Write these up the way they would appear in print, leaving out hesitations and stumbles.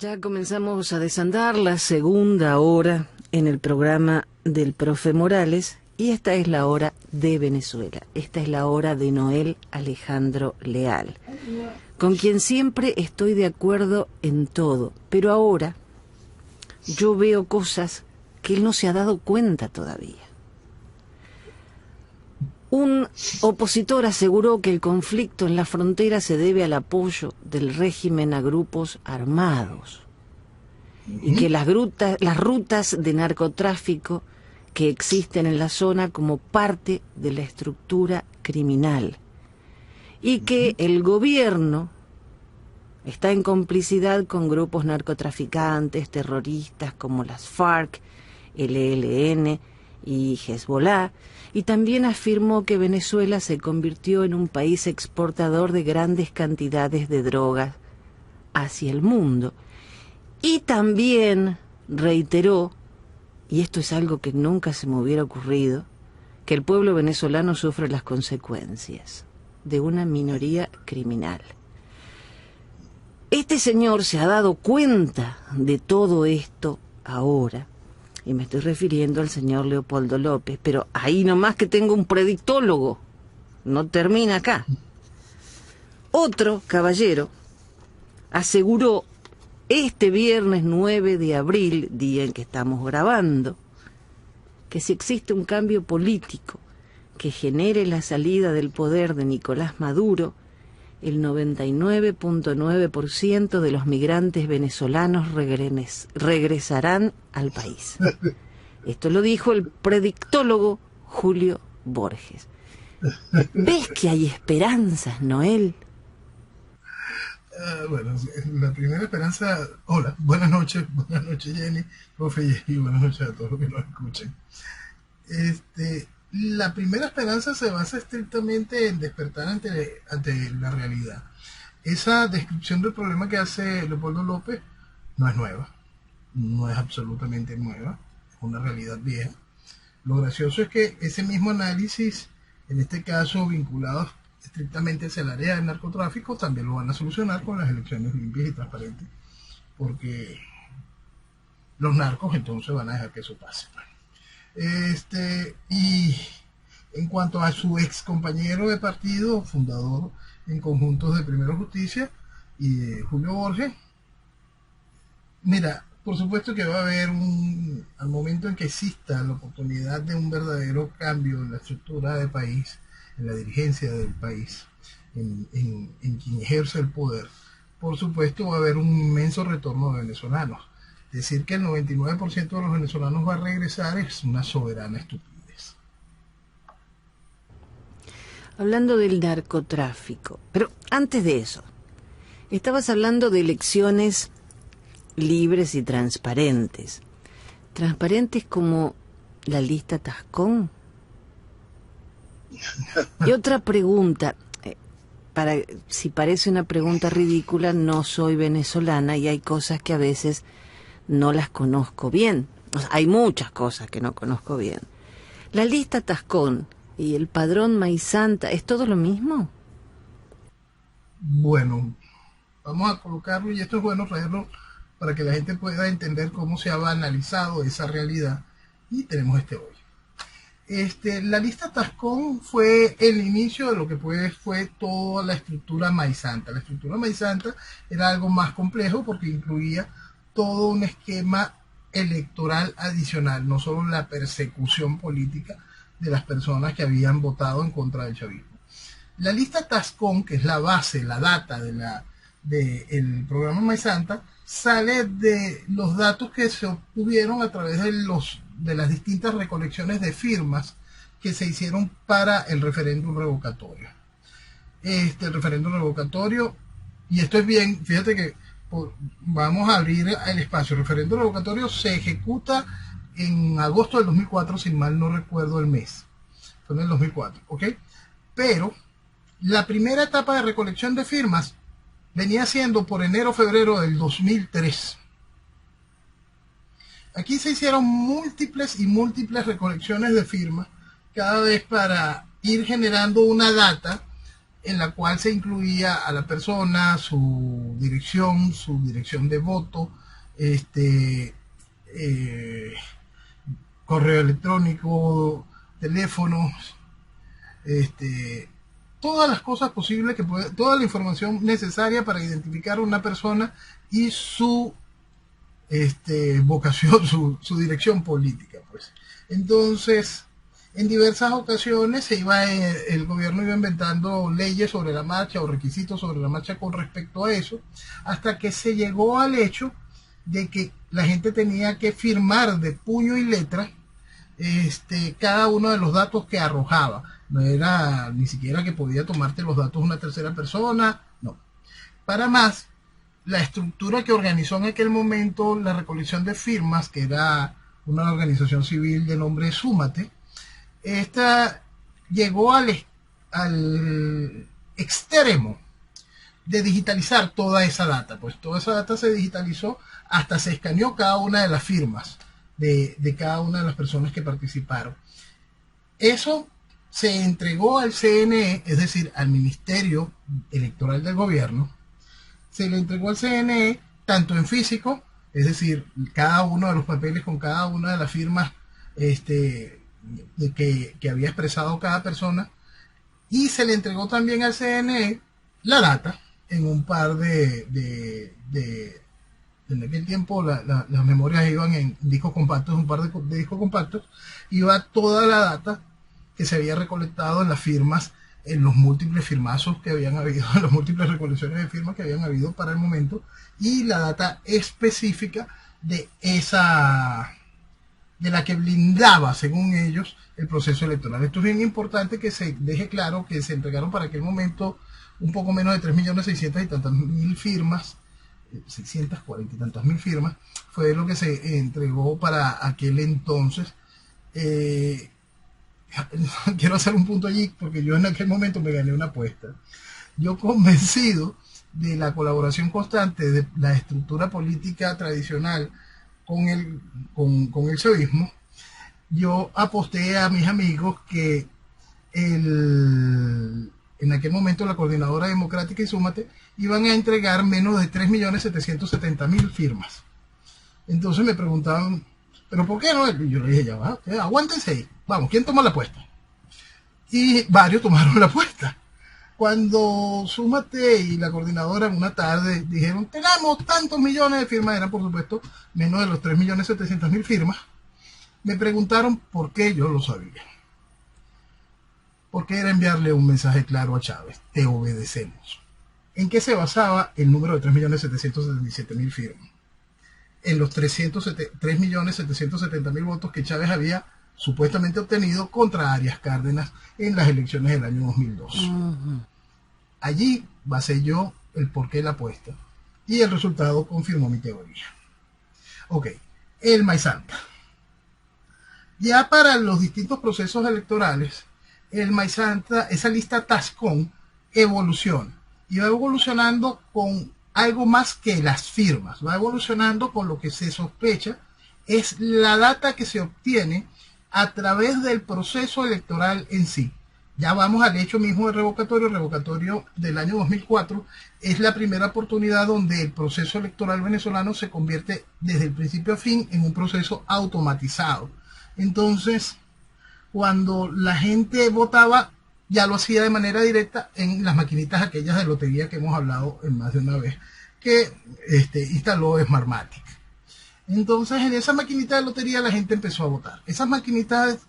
Ya comenzamos a desandar la segunda hora en el programa del profe Morales y esta es la hora de Venezuela. Esta es la hora de Noel Alejandro Leal, con quien siempre estoy de acuerdo en todo, pero ahora yo veo cosas que él no se ha dado cuenta todavía. Un opositor aseguró que el conflicto en la frontera se debe al apoyo del régimen a grupos armados y que las rutas de narcotráfico que existen en la zona como parte de la estructura criminal y que el gobierno está en complicidad con grupos narcotraficantes, terroristas como las FARC, el ELN y Hezbollah, y también afirmó que Venezuela se convirtió en un país exportador de grandes cantidades de drogas hacia el mundo. Y también reiteró, y esto es algo que nunca se me hubiera ocurrido, que el pueblo venezolano sufre las consecuencias de una minoría criminal. Este señor se ha dado cuenta de todo esto ahora, y me estoy refiriendo al señor Leopoldo López, pero ahí nomás que tengo un predictólogo, no termina acá. Otro caballero aseguró este viernes 9 de abril, día en que estamos grabando, que si existe un cambio político que genere la salida del poder de Nicolás Maduro, el 99.9% de los migrantes venezolanos regresarán al país. Esto lo dijo el predictólogo Julio Borges. ¿Ves que hay esperanzas, Noel? Bueno, la primera esperanza... Hola, buenas noches Jenny, profe, y buenas noches a todos los que nos escuchen. La primera esperanza se basa estrictamente en despertar ante la realidad. Esa descripción del problema que hace Leopoldo López no es nueva, no es absolutamente nueva, es una realidad vieja. Lo gracioso es que ese mismo análisis, en este caso vinculado estrictamente hacia el área del narcotráfico, también lo van a solucionar con las elecciones limpias y transparentes, porque los narcos entonces van a dejar que eso pase. Y en cuanto a su ex compañero de partido, fundador en conjuntos de Primero Justicia, y Julio Borges, mira, por supuesto que va a haber al momento en que exista la oportunidad de un verdadero cambio en la estructura del país, en la dirigencia del país, en quien ejerce el poder, por supuesto va a haber un inmenso retorno de venezolanos. Decir que el 99% de los venezolanos va a regresar es una soberana estupidez. Hablando del narcotráfico, pero antes de eso, estabas hablando de elecciones libres y transparentes. ¿Transparentes como la lista Tascón? Y otra pregunta, si parece una pregunta ridícula, no soy venezolana y hay cosas que a veces no las conozco bien. O sea, hay muchas cosas que no conozco bien. ¿La lista Tascón y el padrón Maizanta es todo lo mismo? Bueno, vamos a colocarlo, y esto es bueno traerlo para que la gente pueda entender cómo se ha banalizado esa realidad, y tenemos hoy. La lista Tascón fue el inicio de lo que fue toda la estructura Maizanta. La estructura Maizanta era algo más complejo porque incluía todo un esquema electoral adicional, no solo la persecución política de las personas que habían votado en contra del chavismo. La lista Tascón, que es la base, la data del programa Maizanta, sale de los datos que se obtuvieron a través de las distintas recolecciones de firmas que se hicieron para el referéndum revocatorio. El referéndum revocatorio, y esto es bien, fíjate que vamos a abrir el espacio. El referéndum revocatorio se ejecuta en agosto del 2004, si mal no recuerdo el mes. Fue en el 2004, ¿ok? Pero la primera etapa de recolección de firmas venía siendo por enero-febrero del 2003. Aquí se hicieron múltiples recolecciones de firmas, cada vez para ir generando una data en la cual se incluía a la persona, su dirección de voto, correo electrónico, teléfonos, todas las cosas posibles toda la información necesaria para identificar a una persona y su vocación, su dirección política, pues. Entonces, en diversas ocasiones el gobierno iba inventando leyes sobre la marcha o requisitos sobre la marcha con respecto a eso, hasta que se llegó al hecho de que la gente tenía que firmar de puño y letra cada uno de los datos que arrojaba. No era ni siquiera que podía tomarte los datos una tercera persona, no. Para más, la estructura que organizó en aquel momento la recolección de firmas, que era una organización civil de nombre Súmate, esta llegó al extremo de digitalizar toda esa data. Pues toda esa data se digitalizó, hasta se escaneó cada una de las firmas de cada una de las personas que participaron. Eso se entregó al CNE, es decir, al Ministerio Electoral del Gobierno. Se le entregó al CNE tanto en físico, es decir, cada uno de los papeles con cada una de las firmas que había expresado cada persona, y se le entregó también al CNE la data en un par en aquel tiempo las memorias iban en discos compactos, un par de discos compactos, iba toda la data que se había recolectado en las firmas, en los múltiples firmazos que habían habido, en las múltiples recolecciones de firmas que habían habido para el momento, y la data específica de la que blindaba, según ellos, el proceso electoral. Esto es bien importante que se deje claro que se entregaron para aquel momento un poco menos de 3.600.000 y tantas mil firmas, 640 y tantas mil firmas, fue lo que se entregó para aquel entonces. Quiero hacer un punto allí, porque yo en aquel momento me gané una apuesta. Yo, convencido de la colaboración constante de la estructura política tradicional con el chavismo, yo aposté a mis amigos que en aquel momento la Coordinadora Democrática y Súmate iban a entregar menos de 3.770.000 firmas. Entonces me preguntaban, ¿pero por qué no? Y yo le dije, ya va, aguántense ahí, vamos, ¿quién toma la apuesta? Y varios tomaron la apuesta. Cuando Súmate y la coordinadora en una tarde dijeron, tenemos tantos millones de firmas, eran por supuesto menos de los 3.700.000 firmas, me preguntaron por qué yo lo sabía. Porque era enviarle un mensaje claro a Chávez: te obedecemos. ¿En qué se basaba el número de 3.777.000 firmas? En los 3.770.000 votos que Chávez había supuestamente obtenido contra Arias Cárdenas en las elecciones del año 2002. Allí basé yo el porqué de la apuesta, y el resultado confirmó mi teoría. Ok, el Maizanta. Ya para los distintos procesos electorales, el Maizanta, esa lista Tascón, evoluciona. Y va evolucionando con algo más que las firmas. Va evolucionando con lo que se sospecha es la data que se obtiene a través del proceso electoral en sí. Ya vamos al hecho mismo del revocatorio. El revocatorio del año 2004 es la primera oportunidad donde el proceso electoral venezolano se convierte desde el principio a fin en un proceso automatizado. Entonces, cuando la gente votaba, ya lo hacía de manera directa en las maquinitas aquellas de lotería que hemos hablado en más de una vez, que instaló Smartmatic. Entonces, en esa maquinita de lotería la gente empezó a votar. Esas maquinitas,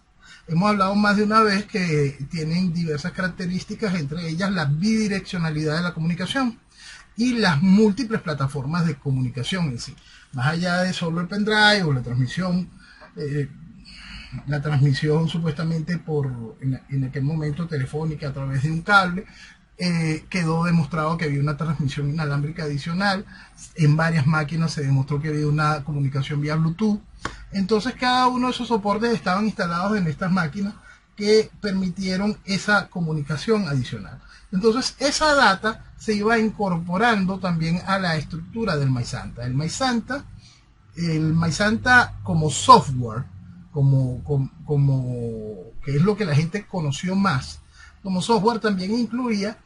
hemos hablado más de una vez, que tienen diversas características, entre ellas la bidireccionalidad de la comunicación y las múltiples plataformas de comunicación en sí. Más allá de solo el pendrive o la transmisión supuestamente en aquel momento telefónica a través de un cable, quedó demostrado que había una transmisión inalámbrica adicional. En varias máquinas se demostró que había una comunicación vía Bluetooth. Entonces cada uno de esos soportes estaban instalados en estas máquinas que permitieron esa comunicación adicional. Entonces esa data se iba incorporando también a la estructura del Maizanta. El Maizanta como software, como que es lo que la gente conoció más, como software también incluía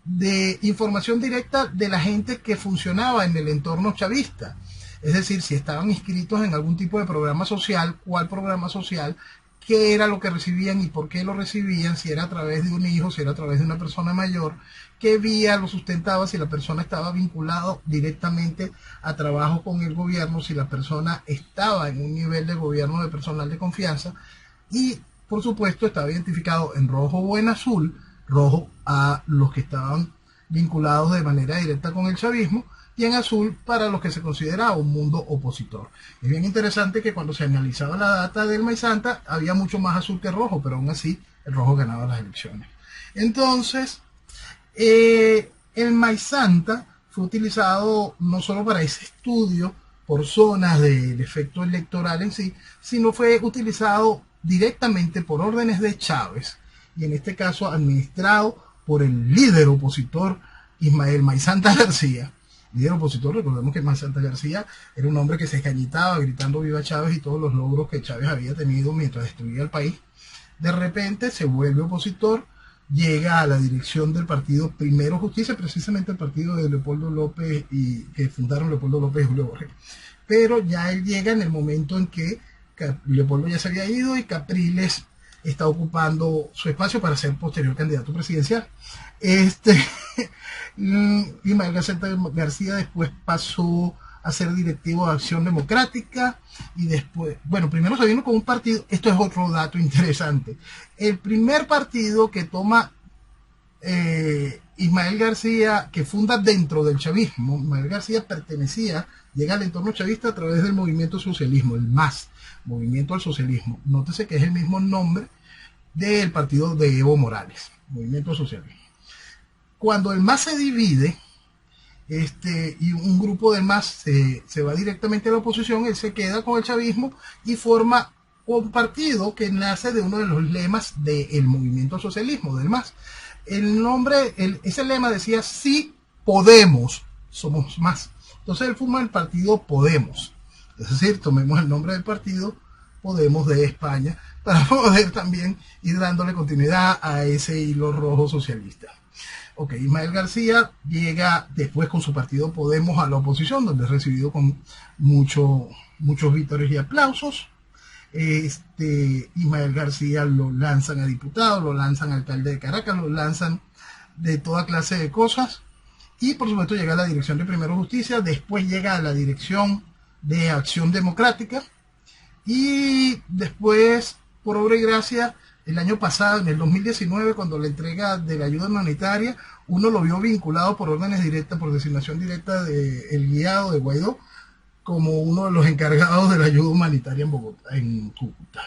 de información directa de la gente que funcionaba en el entorno chavista. Es decir, si estaban inscritos en algún tipo de programa social, cuál programa social, qué era lo que recibían y por qué lo recibían, si era a través de un hijo, si era a través de una persona mayor, qué vía lo sustentaba, si la persona estaba vinculada directamente a trabajo con el gobierno, si la persona estaba en un nivel de gobierno de personal de confianza, y por supuesto estaba identificado en rojo o en azul, rojo a los que estaban vinculados de manera directa con el chavismo, y en azul para los que se consideraba un mundo opositor. Es bien interesante que cuando se analizaba la data del Maizanta había mucho más azul que rojo, pero aún así el rojo ganaba las elecciones. Entonces, el Maizanta fue utilizado no solo para ese estudio por zonas del efecto electoral en sí, sino fue utilizado directamente por órdenes de Chávez, y en este caso administrado por el líder opositor Ismael Maizanta García. Líder opositor, recordemos que Maizanta García era un hombre que se escañitaba gritando viva Chávez y todos los logros que Chávez había tenido mientras destruía el país. De repente se vuelve opositor, llega a la dirección del partido Primero Justicia, precisamente el partido de Leopoldo López, y que fundaron Leopoldo López y Julio Borges. Pero ya él llega en el momento en que Leopoldo ya se había ido y Capriles está ocupando su espacio para ser posterior candidato presidencial. Ismael García después pasó a ser directivo de Acción Democrática, y después, bueno, primero se vino con un partido. Esto es otro dato interesante. El primer partido que toma Ismael García, que funda dentro del chavismo, Ismael García llega al entorno chavista a través del movimiento socialismo, el MAS, Movimiento al Socialismo. Nótese que es el mismo nombre del partido de Evo Morales, Movimiento Socialismo. Cuando el MAS se divide, y un grupo del MAS se va directamente a la oposición, él se queda con el chavismo y forma un partido que nace de uno de los lemas del movimiento al socialismo, del MAS. El nombre, ese lema decía: sí podemos, somos más. Entonces él forma el partido Podemos. Es decir, tomemos el nombre del partido Podemos de España para poder también ir dándole continuidad a ese hilo rojo socialista. Ok, Ismael García llega después con su partido Podemos a la oposición, donde es recibido con muchos vítores y aplausos. Ismael García lo lanzan a diputado, lo lanzan a alcalde de Caracas, lo lanzan de toda clase de cosas, y por supuesto llega a la dirección de Primero Justicia, después llega a la dirección de Acción Democrática, y después, por obra y gracia, el año pasado, en el 2019, cuando la entrega de la ayuda humanitaria, uno lo vio vinculado por órdenes directas, por designación directa del guiado de Guaidó, como uno de los encargados de la ayuda humanitaria en Bogotá, en Cúcuta.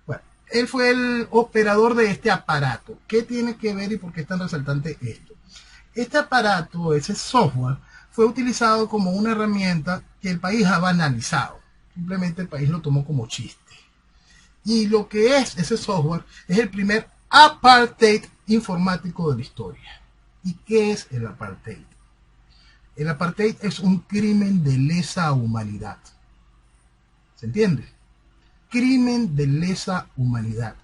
Bueno, él fue el operador de este aparato. ¿Qué tiene que ver y por qué es tan resaltante esto? Este aparato, ese software, fue utilizado como una herramienta que el país ha banalizado. Simplemente el país lo tomó como chiste. Y lo que es ese software es el primer apartheid informático de la historia. ¿Y qué es el apartheid? El apartheid es un crimen de lesa humanidad. ¿Se entiende? Crimen de lesa humanidad.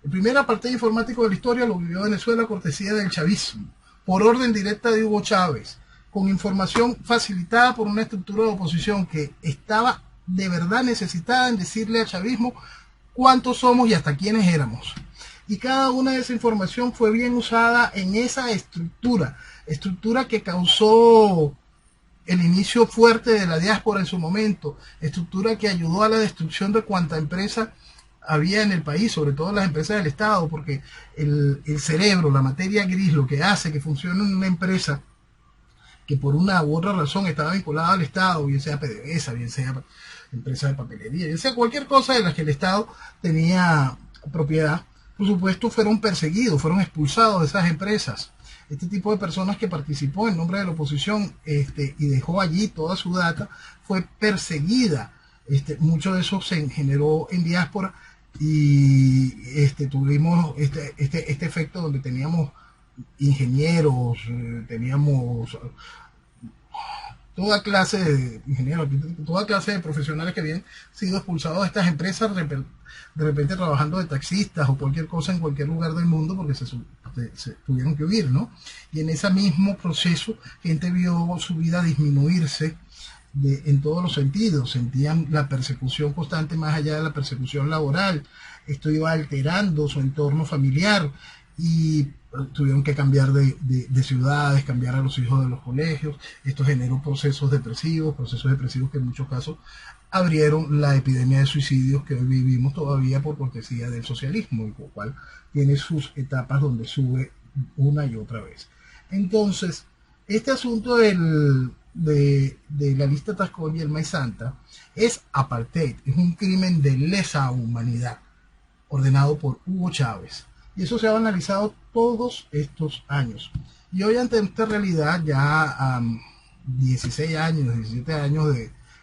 El primer apartheid informático de la historia lo vivió Venezuela a cortesía del chavismo, por orden directa de Hugo Chávez, con información facilitada por una estructura de oposición que estaba de verdad necesitada en decirle al chavismo cuántos somos y hasta quiénes éramos. Y cada una de esa información fue bien usada en esa estructura que causó el inicio fuerte de la diáspora en su momento, estructura que ayudó a la destrucción de cuanta empresa había en el país, sobre todo las empresas del Estado, porque el cerebro, la materia gris, lo que hace que funcione una empresa que por una u otra razón estaba vinculada al Estado, bien sea PDVSA, bien sea empresa de papelería, bien sea cualquier cosa de la que el Estado tenía propiedad, por supuesto fueron perseguidos, fueron expulsados de esas empresas. Este tipo de personas que participó en nombre de la oposición y dejó allí toda su data, fue perseguida. Mucho de eso se generó en diáspora, y tuvimos este efecto donde teníamos ingenieros, teníamos toda clase de ingenieros, toda clase de profesionales que habían sido expulsados de estas empresas, de repente trabajando de taxistas o cualquier cosa en cualquier lugar del mundo porque se tuvieron que huir, ¿no? Y en ese mismo proceso, gente vio su vida disminuirse en todos los sentidos, sentían la persecución constante más allá de la persecución laboral, esto iba alterando su entorno familiar y tuvieron que cambiar de ciudades, cambiar a los hijos de los colegios, esto generó procesos depresivos que en muchos casos abrieron la epidemia de suicidios que hoy vivimos todavía por cortesía del socialismo, y lo cual tiene sus etapas donde sube una y otra vez. Entonces, este asunto de la lista Tascón y el Maíz Santa es apartheid, es un crimen de lesa humanidad ordenado por Hugo Chávez. Y eso se ha analizado todos estos años. Y hoy ante esta realidad, ya 16 años, 17 años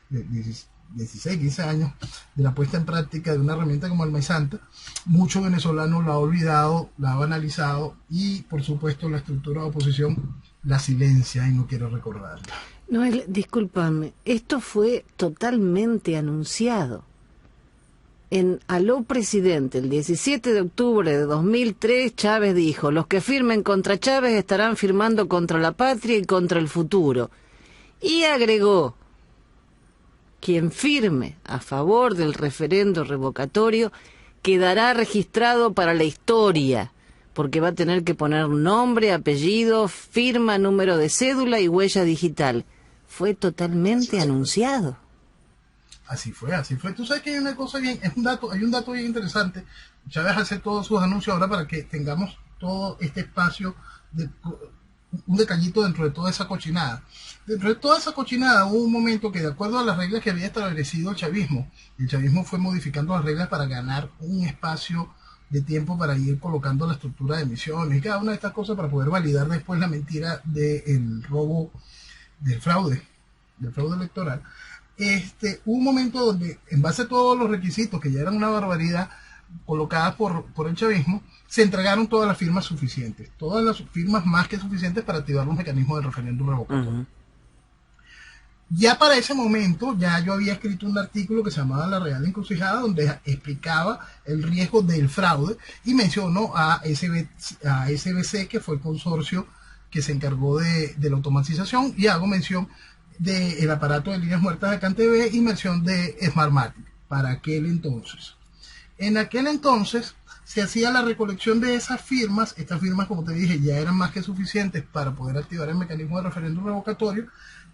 16, 15 años de la puesta en práctica de una herramienta como el Maíz Santa, muchos venezolanos la han olvidado, la han analizado y por supuesto la estructura de oposición la silencia y no quiere recordarla. No, discúlpame, esto fue totalmente anunciado. En Aló Presidente, el 17 de octubre de 2003, Chávez dijo: los que firmen contra Chávez estarán firmando contra la patria y contra el futuro. Y agregó: quien firme a favor del referendo revocatorio quedará registrado para la historia, porque va a tener que poner nombre, apellido, firma, número de cédula y huella digital. Fue totalmente anunciado. Así fue. Tú sabes que hay una cosa bien, hay un dato bien interesante. Chávez hace todos sus anuncios ahora para que tengamos todo este espacio, un detallito dentro de toda esa cochinada. Dentro de toda esa cochinada hubo un momento que, de acuerdo a las reglas que había establecido el chavismo fue modificando las reglas para ganar un espacio de tiempo para ir colocando la estructura de emisiones y cada una de estas cosas para poder validar después la mentira del robo, del fraude electoral. Hubo un momento donde, en base a todos los requisitos, que ya eran una barbaridad, colocadas por el chavismo, se entregaron todas las firmas suficientes, todas las firmas más que suficientes para activar los mecanismos del referéndum revocatorio. Uh-huh. Ya para ese momento, ya yo había escrito un artículo que se llamaba La Real Encrucijada, donde explicaba el riesgo del fraude y mencionó a SBC, que fue el consorcio que se encargó de la automatización, y hago mención del aparato de líneas muertas de CanTV y mención de Smartmatic para aquel entonces. En aquel entonces se hacía la recolección de esas firmas. Estas firmas, como te dije, ya eran más que suficientes para poder activar el mecanismo de referéndum revocatorio,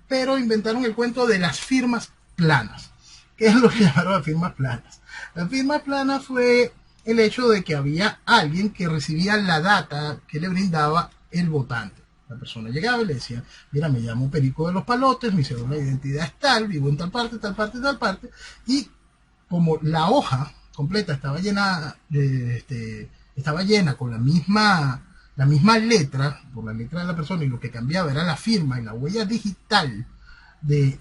pero inventaron el cuento de las firmas planas. ¿Qué es lo que llamaron las firmas planas? La firma plana fue el hecho de que había alguien que recibía la data que le brindaba el votante. La persona llegaba y le decía: mira, me llamo Perico de los Palotes, mi cédula de identidad es tal, vivo en tal parte, y como la hoja completa estaba llena, estaba llena con la misma letra, por la letra de la persona, y lo que cambiaba era la firma y la huella digital del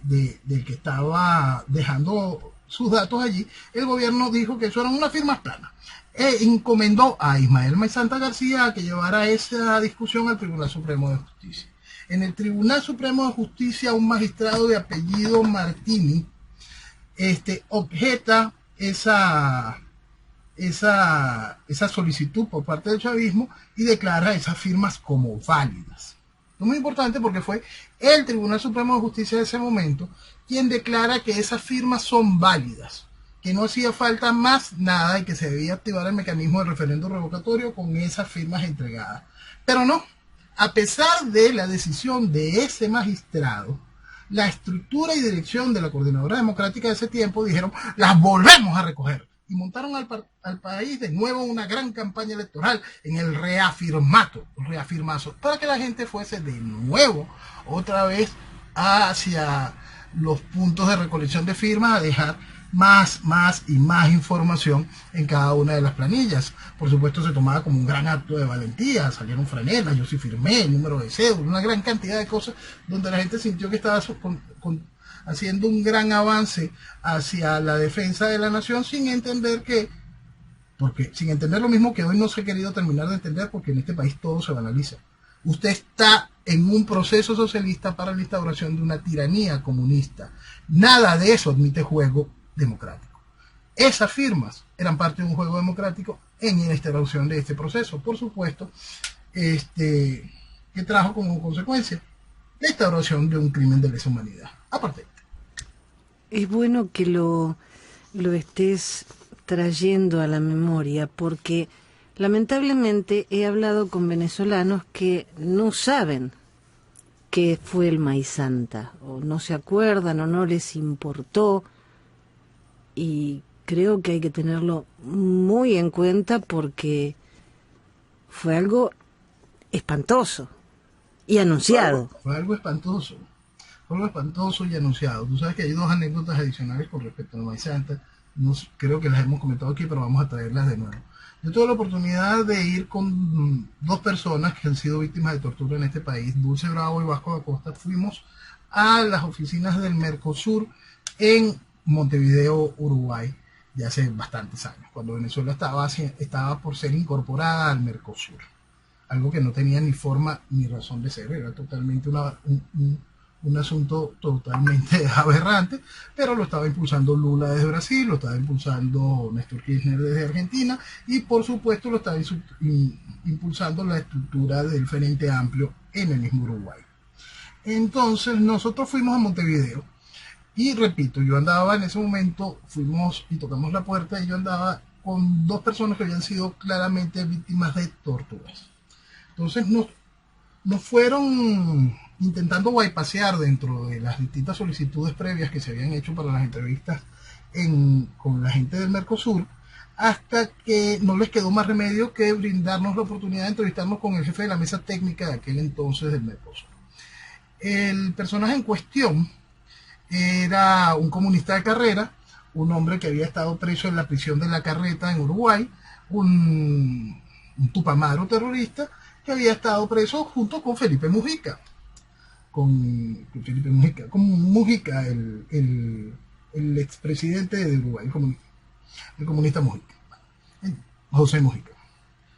que estaba dejando sus datos allí, el gobierno dijo que eso eran unas firmas planas. Encomendó a Ismael Maíz Santa García a que llevara esa discusión al Tribunal Supremo de Justicia. En el Tribunal Supremo de Justicia, un magistrado de apellido Martini objeta esa solicitud por parte del chavismo y declara esas firmas como válidas. Es muy importante porque fue el Tribunal Supremo de Justicia de ese momento quien declara que esas firmas son válidas, que no hacía falta más nada y que se debía activar el mecanismo de referéndum revocatorio con esas firmas entregadas. Pero no, a pesar de la decisión de ese magistrado, la estructura y dirección de la Coordinadora Democrática de ese tiempo dijeron: las volvemos a recoger. Y montaron al país de nuevo una gran campaña electoral en el reafirmazo, para que la gente fuese de nuevo, otra vez, hacia los puntos de recolección de firmas, a dejar más y más información en cada una de las planillas. Por supuesto, se tomaba como un gran acto de valentía, salieron franelas, yo sí firmé, el número de cédula, una gran cantidad de cosas donde la gente sintió que estaba haciendo un gran avance hacia la defensa de la nación, sin entender lo mismo que hoy no se ha querido terminar de entender, porque en este país todo se banaliza. Usted está en un proceso socialista para la instauración de una tiranía comunista. Nada de eso admite juego democrático. Esas firmas eran parte de un juego democrático en la instauración de este proceso, por supuesto, que trajo como consecuencia la instauración de un crimen de lesa humanidad. Aparte. Es bueno que lo estés trayendo a la memoria, porque lamentablemente he hablado con venezolanos que no saben qué fue el Maíz Santa, o no se acuerdan, o no les importó, y creo que hay que tenerlo muy en cuenta porque fue algo espantoso y anunciado. Fue algo espantoso. Fue algo espantoso y anunciado. Tú sabes que hay dos anécdotas adicionales con respecto al Maíz Santa. No, creo que las hemos comentado aquí, pero vamos a traerlas de nuevo. Yo tuve la oportunidad de ir con dos personas que han sido víctimas de tortura en este país, Dulce Bravo y Vasco da Costa. Fuimos a las oficinas del Mercosur en Montevideo, Uruguay, ya hace bastantes años, cuando Venezuela estaba por ser incorporada al Mercosur. Algo que no tenía ni forma ni razón de ser, era totalmente un asunto totalmente aberrante, pero lo estaba impulsando Lula desde Brasil, lo estaba impulsando Néstor Kirchner desde Argentina, y por supuesto lo estaba impulsando la estructura del Frente Amplio en el mismo Uruguay. Entonces nosotros fuimos a Montevideo, y repito, yo andaba en ese momento, fuimos y tocamos la puerta, y yo andaba con dos personas que habían sido claramente víctimas de torturas. Entonces nos fueron intentando bypassear dentro de las distintas solicitudes previas que se habían hecho para las entrevistas con la gente del Mercosur, hasta que no les quedó más remedio que brindarnos la oportunidad de entrevistarnos con el jefe de la mesa técnica de aquel entonces del Mercosur. El personaje en cuestión era un comunista de carrera, un hombre que había estado preso en la prisión de La Carreta en Uruguay, un tupamaro terrorista que había estado preso junto con Felipe Mujica. Con Mujica, el expresidente de Uruguay, el comunista Mujica, José Mujica.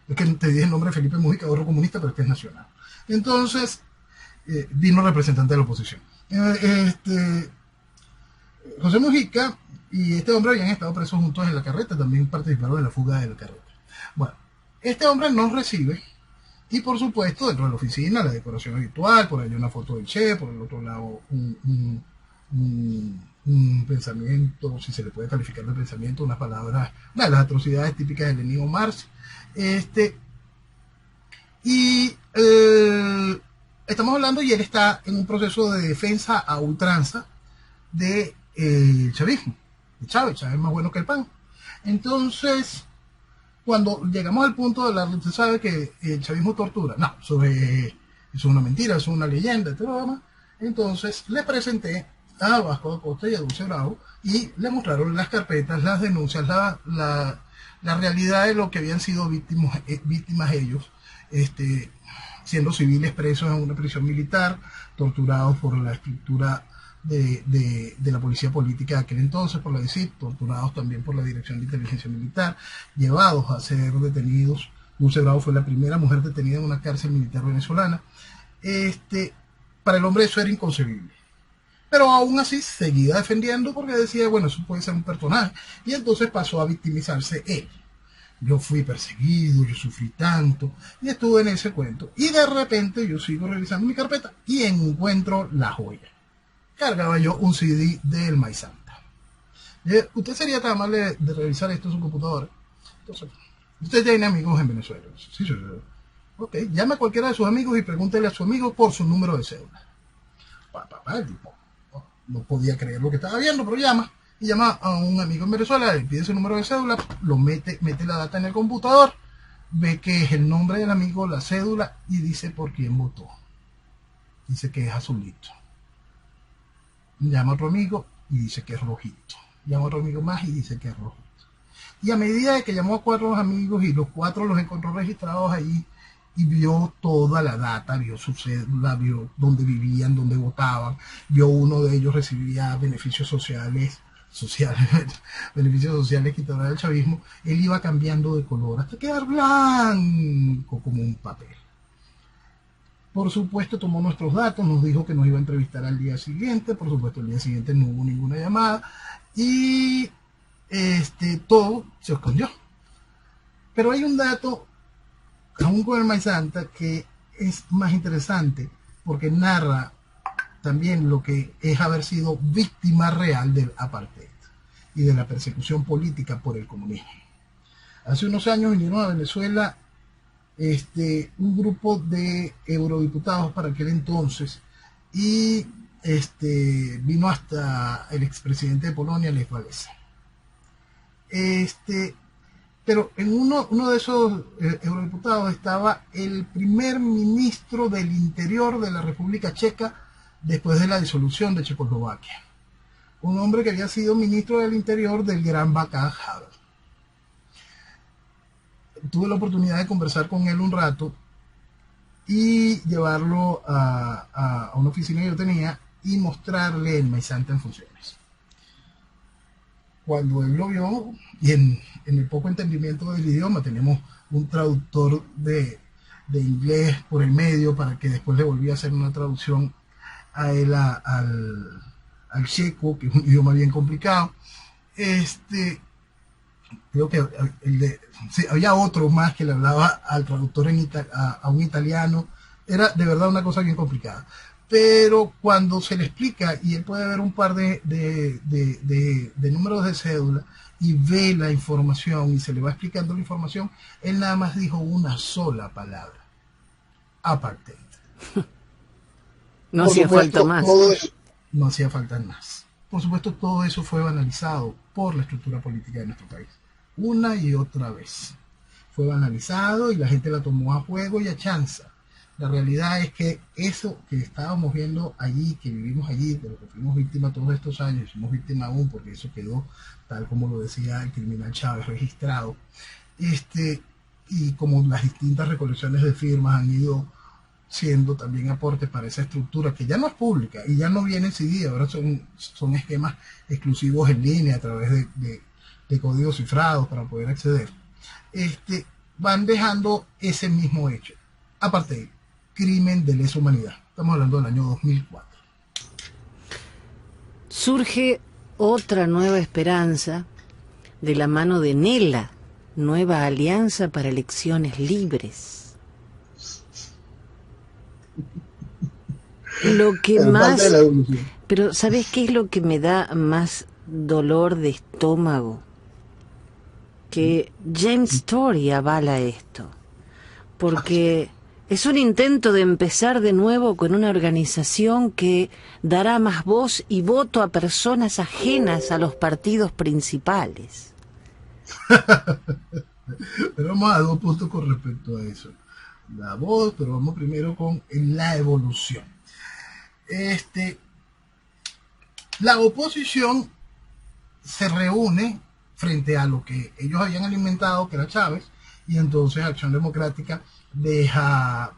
Es que te dije el nombre de Felipe Mujica, otro comunista, pero este es nacional. Entonces, vino representante de la oposición. José Mujica y este hombre habían estado presos juntos en La Carreta, también participaron en la fuga de La Carreta. Bueno, este hombre nos recibe. Y por supuesto, dentro de la oficina, la decoración habitual, por ahí una foto del Che, por el otro lado un pensamiento, si se le puede calificar de pensamiento, unas palabras, una de las atrocidades típicas de Lenin o Marx. Estamos hablando, y él está en un proceso de defensa a ultranza de chavismo, de Chávez es más bueno que el pan. Entonces, cuando llegamos al punto de usted sabe que el chavismo tortura, no, eso es una mentira, eso es una leyenda, entonces le presenté a Vasco da Costa y a Dulce Bravo y le mostraron las carpetas, las denuncias, la realidad de lo que habían sido víctimas ellos, siendo civiles presos en una prisión militar, torturados por la estructura de la policía política de aquel entonces, por la DICIT, torturados también por la Dirección de Inteligencia Militar, llevados a ser detenidos. Dulce Bravo fue la primera mujer detenida en una cárcel militar venezolana. Para el hombre eso era inconcebible. Pero aún así seguía defendiendo porque decía, bueno, eso puede ser un personaje. Y entonces pasó a victimizarse él. Yo fui perseguido, yo sufrí tanto, y estuve en ese cuento. Y de repente yo sigo revisando mi carpeta y encuentro la joya. Cargaba yo un CD del Maíz Santa. Usted sería tan amable de revisar esto en su computadora. Entonces, usted tiene amigos en Venezuela. Sí. Ok, llame a cualquiera de sus amigos y pregúntele a su amigo por su número de cédula. El tipo no podía creer lo que estaba viendo, pero llama a un amigo en Venezuela, le pide su número de cédula, lo mete la data en el computador, ve que es el nombre del amigo, la cédula, y dice por quién votó. Dice que es azulito. Llama a otro amigo y dice que es rojito. Llama a otro amigo más y dice que es rojito. Y a medida de que llamó a 4 amigos y los 4 los encontró registrados ahí y vio toda la data, vio su cédula, vio dónde vivían, dónde votaban, vio uno de ellos recibía beneficios sociales quitados del chavismo, él iba cambiando de color hasta quedar blanco como un papel. Por supuesto, tomó nuestros datos, nos dijo que nos iba a entrevistar al día siguiente. Por supuesto, el día siguiente no hubo ninguna llamada y todo se escondió. Pero hay un dato, aún con el Maizanta, que es más interesante porque narra también lo que es haber sido víctima real del apartheid y de la persecución política por el comunismo. Hace unos años vinieron a Venezuela un grupo de eurodiputados para aquel entonces y vino hasta el expresidente de Polonia, Lech Wałęsa. Pero en uno de esos eurodiputados estaba el primer ministro del Interior de la República Checa después de la disolución de Checoslovaquia. Un hombre que había sido ministro del Interior del gran Václav Havel. Tuve la oportunidad de conversar con él un rato y llevarlo a una oficina que yo tenía y mostrarle el Maizanta en funciones. Cuando él lo vio, y en el poco entendimiento del idioma, tenemos un traductor de inglés por el medio para que después le volviera a hacer una traducción a él al checo, que es un idioma bien complicado. Creo que había otro más que le hablaba al traductor a un italiano. Era de verdad una cosa bien complicada. Pero cuando se le explica y él puede ver un par de números de cédula y ve la información y se le va explicando la información, él nada más dijo una sola palabra: apartheid. No hacía falta más. No hacía falta más. Por supuesto, todo eso fue banalizado por la estructura política de nuestro país. Una y otra vez. Fue banalizado y la gente la tomó a juego y a chanza. La realidad es que eso que estábamos viendo allí, que vivimos allí, de lo que fuimos víctimas todos estos años, y somos víctimas aún porque eso quedó, tal como lo decía el criminal Chávez, registrado, y como las distintas recolecciones de firmas han ido siendo también aportes para esa estructura que ya no es pública y ya no viene en CD, ahora son esquemas exclusivos en línea a través de códigos cifrados para poder acceder, van dejando ese mismo hecho. Aparte, crimen de lesa humanidad. Estamos hablando del año 2004. Surge otra nueva esperanza de la mano de NELA, Nueva Alianza para Elecciones Libres. Lo que más... Pero ¿sabes qué es lo que me da más dolor de estómago? Que James Story avala esto. Porque es un intento de empezar de nuevo con una organización que dará más voz y voto a personas ajenas a los partidos principales. Pero vamos a 2 puntos con respecto a eso. La voz, pero vamos primero con la evolución. La oposición se reúne frente a lo que ellos habían alimentado, que era Chávez, y entonces Acción Democrática deja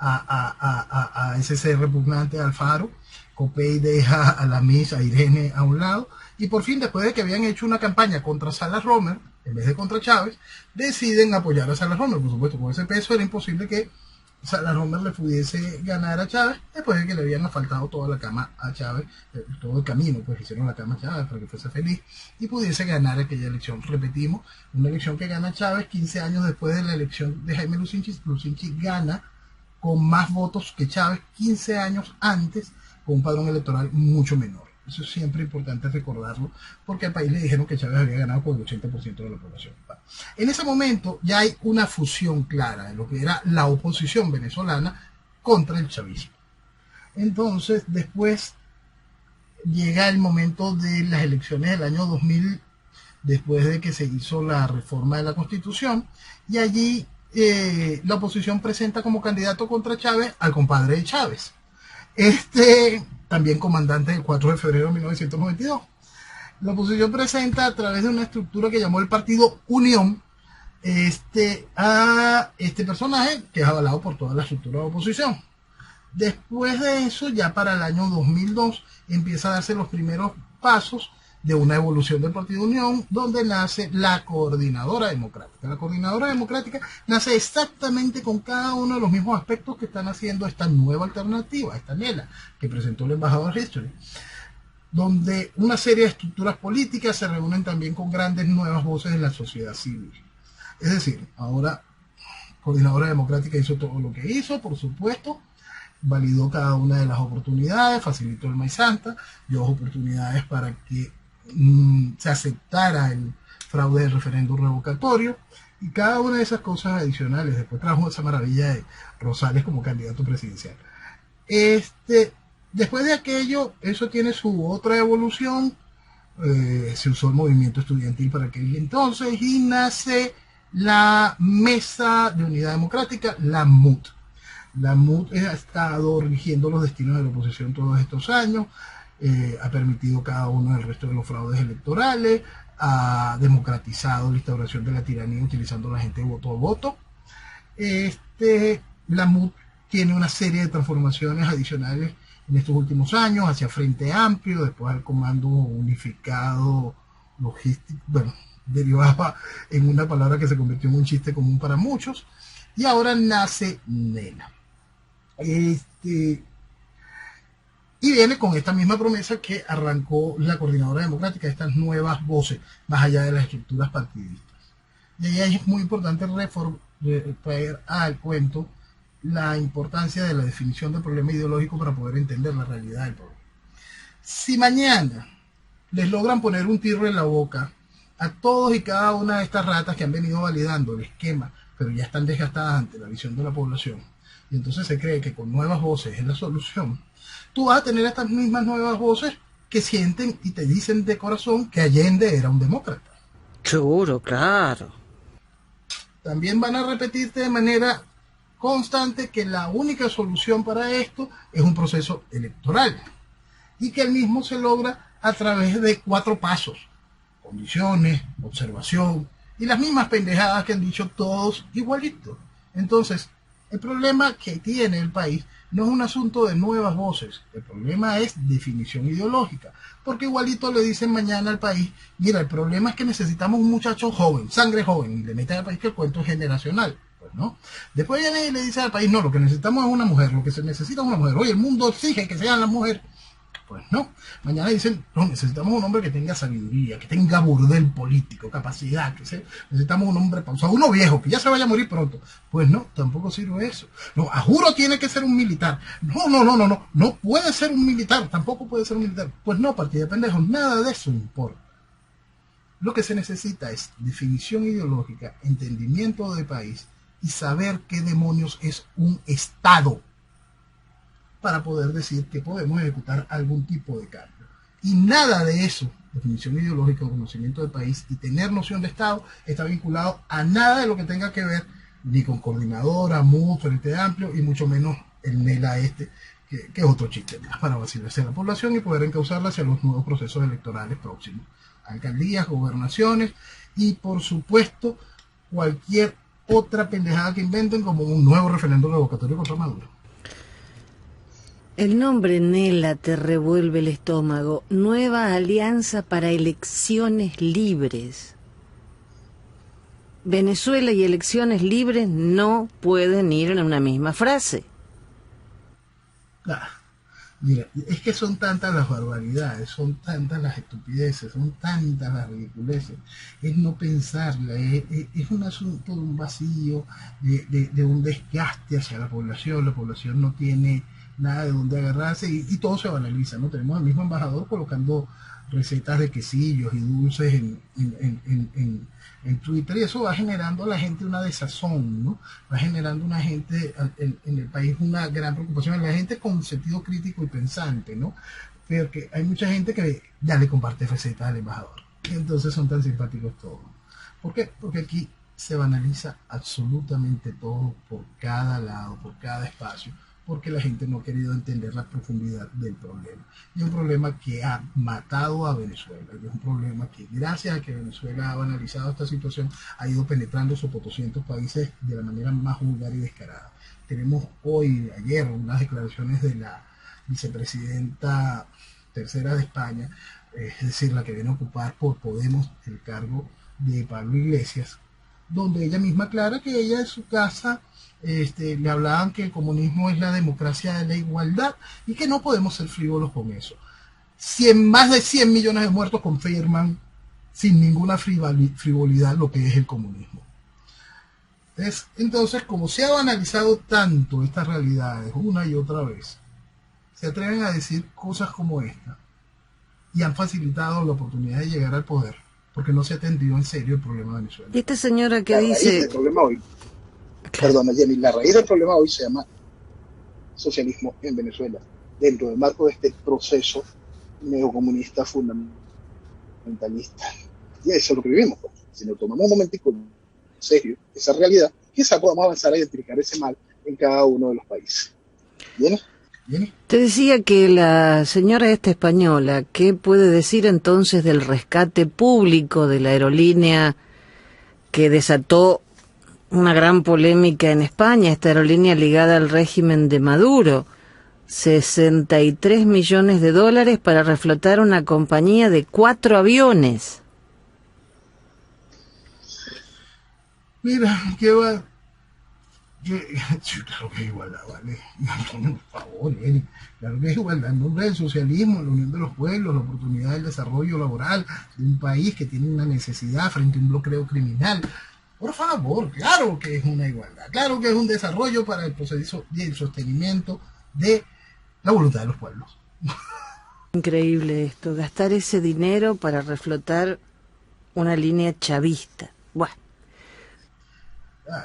a ese ser repugnante, Alfaro. Copey deja a la Miss, a Irene a un lado, y por fin, después de que habían hecho una campaña contra Salas Romer en vez de contra Chávez, deciden apoyar a Salas Romer. Por supuesto, con ese peso era imposible que Salas Romer le pudiese ganar a Chávez después de que le habían asfaltado toda la cama a Chávez, todo el camino, pues hicieron la cama a Chávez para que fuese feliz y pudiese ganar aquella elección. Repetimos, una elección que gana Chávez 15 años después de la elección de Jaime Lucinchi. Lucinchi gana con más votos que Chávez 15 años antes, con un padrón electoral mucho menor. Eso es siempre importante recordarlo, porque al país le dijeron que Chávez había ganado con el 80% de la población. En ese momento ya hay una fusión clara de lo que era la oposición venezolana contra el chavismo. Entonces, después llega el momento de las elecciones del año 2000, después de que se hizo la reforma de la Constitución, y allí la oposición presenta como candidato contra Chávez al compadre de Chávez, también comandante del 4 de febrero de 1992. La oposición presenta a través de una estructura que llamó el Partido Unión a este personaje que es avalado por toda la estructura de oposición. Después de eso, ya para el año 2002, empieza a darse los primeros pasos de una evolución del Partido Unión, donde nace la Coordinadora Democrática. La Coordinadora Democrática nace exactamente con cada uno de los mismos aspectos que están haciendo esta nueva alternativa, esta NELA, que presentó el embajador History, donde una serie de estructuras políticas se reúnen también con grandes nuevas voces de la sociedad civil. Es decir, ahora Coordinadora Democrática hizo todo lo que hizo, por supuesto, validó cada una de las oportunidades, facilitó el Maíz Santa, dio oportunidades para que se aceptara el fraude del referéndum revocatorio, y cada una de esas cosas adicionales. Después trajo esa maravilla de Rosales como candidato presidencial. Después de aquello, eso tiene su otra evolución. Se usó el movimiento estudiantil para aquel entonces y nace la Mesa de Unidad Democrática, la MUD. La MUD ha estado rigiendo los destinos de la oposición todos estos años, ha permitido cada uno del resto de los fraudes electorales, ha democratizado la instauración de la tiranía utilizando la gente voto a voto. La MUD tiene una serie de transformaciones adicionales en estos últimos años, hacia Frente Amplio, después al Comando Unificado Logístico, bueno, derivaba en una palabra que se convirtió en un chiste común para muchos, y ahora nace NELA. Y viene con esta misma promesa que arrancó la Coordinadora Democrática, estas nuevas voces, más allá de las estructuras partidistas. Y ahí es muy importante traer al cuento la importancia de la definición del problema ideológico para poder entender la realidad del problema. Si mañana les logran poner un tirro en la boca a todos y cada una de estas ratas que han venido validando el esquema, pero ya están desgastadas ante la visión de la población, y entonces se cree que con nuevas voces es la solución, tú vas a tener estas mismas nuevas voces que sienten y te dicen de corazón que Allende era un demócrata. Seguro, claro. También van a repetirte de manera constante que la única solución para esto es un proceso electoral y que el mismo se logra a través de 4 pasos: condiciones, observación y las mismas pendejadas que han dicho todos igualitos. Entonces, el problema que tiene el país no es un asunto de nuevas voces, el problema es definición ideológica, porque igualito le dicen mañana al país: mira, el problema es que necesitamos un muchacho joven, sangre joven, y le meten al país que el cuento es generacional. Pues no. Después viene y le dice al país: no, lo que necesitamos es una mujer, lo que se necesita es una mujer. Oye, el mundo exige que sean las mujeres. Pues no. Mañana dicen: no, necesitamos un hombre que tenga sabiduría, que tenga burdel político, capacidad, necesitamos un hombre pausado, uno viejo, que ya se vaya a morir pronto. Pues no, tampoco sirve eso. No, a juro tiene que ser un militar. No puede ser un militar, tampoco puede ser un militar. Pues no, partida de pendejos, nada de eso importa. Lo que se necesita es definición ideológica, entendimiento de país y saber qué demonios es un Estado, para poder decir que podemos ejecutar algún tipo de cambio. Y nada de eso, definición ideológica, conocimiento del país y tener noción de Estado, está vinculado a nada de lo que tenga que ver ni con Coordinadora, MUD, Frente Amplio, y mucho menos el NELA que es otro chiste más para vacilarse a la población y poder encauzarla hacia los nuevos procesos electorales próximos. Alcaldías, gobernaciones y, por supuesto, cualquier otra pendejada que inventen, como un nuevo referéndum revocatorio contra Maduro. El nombre NELA te revuelve el estómago. Nueva Alianza para Elecciones Libres. Venezuela y elecciones libres no pueden ir en una misma frase. Mira, es que son tantas las barbaridades, son tantas las estupideces, son tantas las ridiculeces. Es no pensarla, es un asunto de un vacío, de un desgaste hacia la población no tiene nada de dónde agarrarse y todo se banaliza, ¿no? Tenemos al mismo embajador colocando recetas de quesillos y dulces en Twitter, y eso va generando a la gente una desazón, ¿no? Va generando una gente en el país una gran preocupación, la gente con sentido crítico y pensante, ¿no? Porque hay mucha gente que ya le comparte recetas al embajador, y entonces son tan simpáticos todos. ¿Por qué? Porque aquí se banaliza absolutamente todo por cada lado, por cada espacio, porque la gente no ha querido entender la profundidad del problema. Y es un problema que ha matado a Venezuela, y es un problema que, gracias a que Venezuela ha banalizado esta situación, ha ido penetrando sus 400 países de la manera más vulgar y descarada. Tenemos ayer, unas declaraciones de la vicepresidenta tercera de España, es decir, la que viene a ocupar por Podemos el cargo de Pablo Iglesias, donde ella misma aclara que ella en su casa le hablaban que el comunismo es la democracia de la igualdad y que no podemos ser frívolos con eso. Más de 100 millones de muertos confirman sin ninguna frivolidad lo que es el comunismo. Entonces, como se ha banalizado tanto estas realidades una y otra vez, se atreven a decir cosas como esta y han facilitado la oportunidad de llegar al poder porque no se ha atendido en serio el problema de Venezuela. Y esta señora que la dice... raíz del problema hoy, perdona Jenny, la raíz del problema hoy se llama socialismo en Venezuela, dentro del marco de este proceso neocomunista fundamentalista. Y eso es lo que vivimos. Pues. Si nos tomamos un momentico en serio esa realidad, quizá podamos avanzar a identificar ese mal en cada uno de los países. ¿Bien? Te decía que la señora esta española, ¿qué puede decir entonces del rescate público de la aerolínea que desató una gran polémica en España, esta aerolínea ligada al régimen de Maduro? 63 millones de dólares para reflotar una compañía de 4 aviones. Mira, ¿qué va? Claro que es igualdad, ¿vale? Por favor, Jenny. Claro que es igualdad en nombre del socialismo, la unión de los pueblos, la oportunidad del desarrollo laboral de un país que tiene una necesidad frente a un bloqueo criminal. Por favor, claro que es una igualdad, claro que es un desarrollo para el proceso y el sostenimiento de la voluntad de los pueblos. Increíble esto, gastar ese dinero para reflotar una línea chavista. Bueno.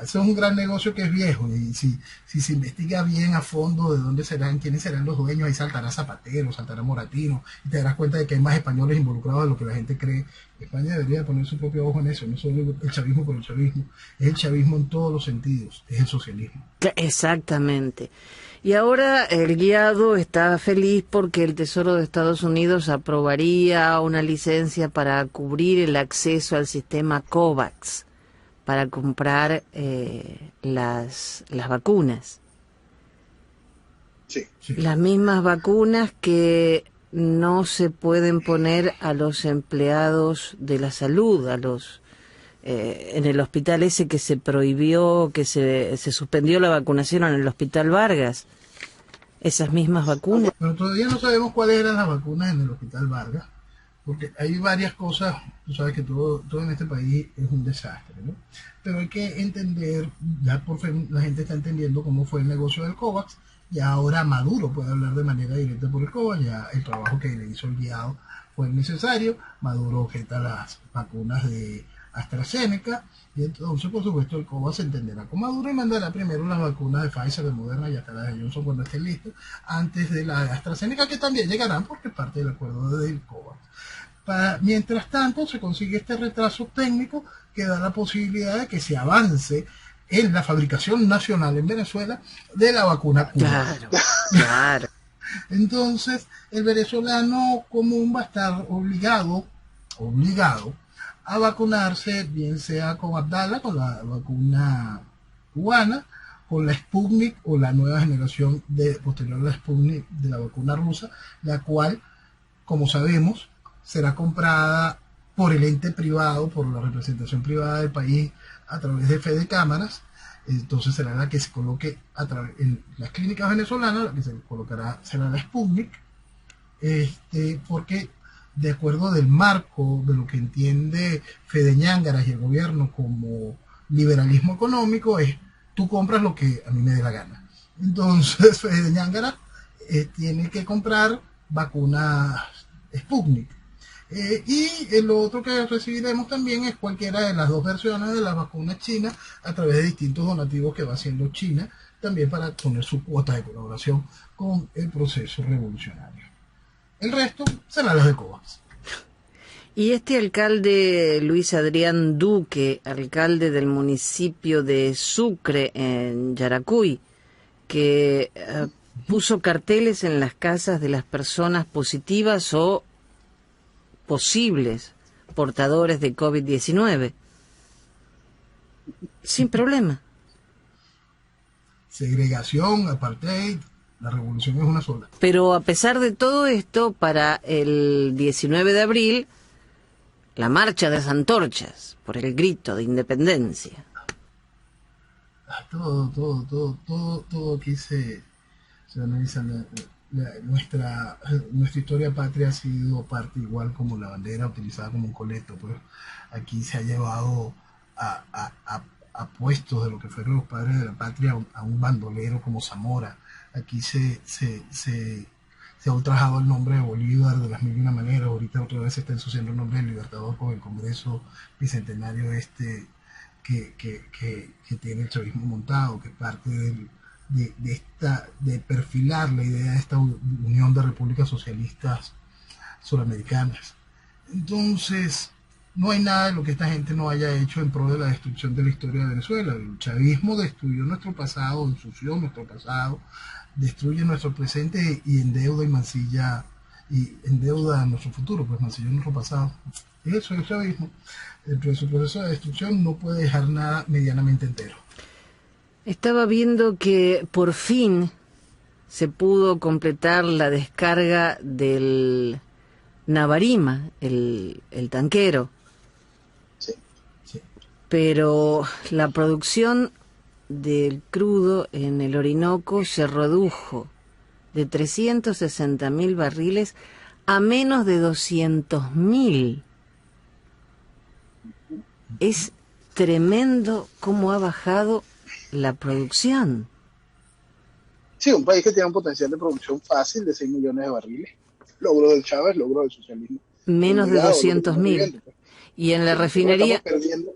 Eso es un gran negocio que es viejo y si se investiga bien a fondo de dónde serán, quiénes serán los dueños, ahí saltará Zapatero, saltará Moratino y te darás cuenta de que hay más españoles involucrados de lo que la gente cree. España debería poner su propio ojo en eso, no solo el chavismo por el chavismo, es el chavismo en todos los sentidos, es el socialismo. Exactamente. Y ahora el guiado está feliz porque el Tesoro de Estados Unidos aprobaría una licencia para cubrir el acceso al sistema COVAX, para comprar las vacunas. Sí. Las mismas vacunas que no se pueden poner a los empleados de la salud, a los en el hospital ese que se prohibió, que se suspendió la vacunación en el Hospital Vargas. Esas mismas vacunas. Pero todavía no sabemos cuáles eran las vacunas en el Hospital Vargas, porque hay varias cosas, tú sabes que todo en este país es un desastre, ¿no? Pero hay que entender, ya por fin la gente está entendiendo cómo fue el negocio del COVAX, ya ahora Maduro puede hablar de manera directa por el COVAX, ya el trabajo que le hizo el guiado fue necesario, Maduro objeta las vacunas de AstraZeneca, y entonces por supuesto el COVAX se entenderá con Maduro y mandará primero las vacunas de Pfizer, de Moderna y hasta las de Johnson cuando estén listas, antes de la de AstraZeneca, que también llegarán porque es parte del acuerdo del COVAX. Mientras tanto se consigue este retraso técnico que da la posibilidad de que se avance en la fabricación nacional en Venezuela de la vacuna cubana. Claro. Entonces el venezolano común va a estar obligado a vacunarse, bien sea con Abdala, con la vacuna cubana, con la Sputnik o la nueva generación posterior a la Sputnik de la vacuna rusa, la cual, como sabemos, será comprada por el ente privado, por la representación privada del país a través de fe de cámaras. Entonces será la que se coloque en las clínicas venezolanas, la que se colocará será la Sputnik, porque de acuerdo del marco de lo que entiende Fede Ñángaras y el gobierno como liberalismo económico, es tú compras lo que a mí me dé la gana. Entonces Fede Ñángaras tiene que comprar vacunas Sputnik. Y lo otro que recibiremos también es cualquiera de las dos versiones de las vacunas chinas a través de distintos donativos que va haciendo China, también para poner su cuota de colaboración con el proceso revolucionario. El resto será las de COVAX. Y este alcalde Luis Adrián Duque, alcalde del municipio de Sucre en Yaracuy, que puso carteles en las casas de las personas positivas o posibles portadores de COVID-19. Sin problema. Segregación, apartheid, La revolución es una sola. Pero a pesar de todo esto, para el 19 de abril, la marcha de las antorchas por el grito de independencia. Todo aquí se analiza. Nuestra historia patria ha sido parte igual como la bandera utilizada como un coleto, pues aquí se ha llevado a puestos de lo que fueron los padres de la patria a un bandolero como Zamora. Aquí se ha ultrajado el nombre de Bolívar de las mil y una maneras. Ahorita otra vez se está ensuciando el nombre del Libertador con el Congreso Bicentenario que tiene el chavismo montado, que es parte de perfilar la idea de esta unión de repúblicas socialistas suramericanas. Entonces, no hay nada de lo que esta gente no haya hecho en pro de la destrucción de la historia de Venezuela. El chavismo destruyó nuestro pasado, ensució nuestro pasado, destruye nuestro presente y endeuda y mancilla y endeuda nuestro futuro, pues mancilló nuestro pasado. Eso es el chavismo. Dentro de su proceso de destrucción no puede dejar nada medianamente entero. Estaba viendo que por fin se pudo completar la descarga del Navarima, el tanquero. Sí. Pero la producción del crudo en el Orinoco se redujo de 360.000 barriles a menos de 200.000. Es tremendo cómo ha bajado la producción. Sí, un país que tiene un potencial de producción fácil de 6 millones de barriles. Logro del Chávez, logro del socialismo. Menos de 200.000. Pues. Y en la refinería... Estamos perdiendo.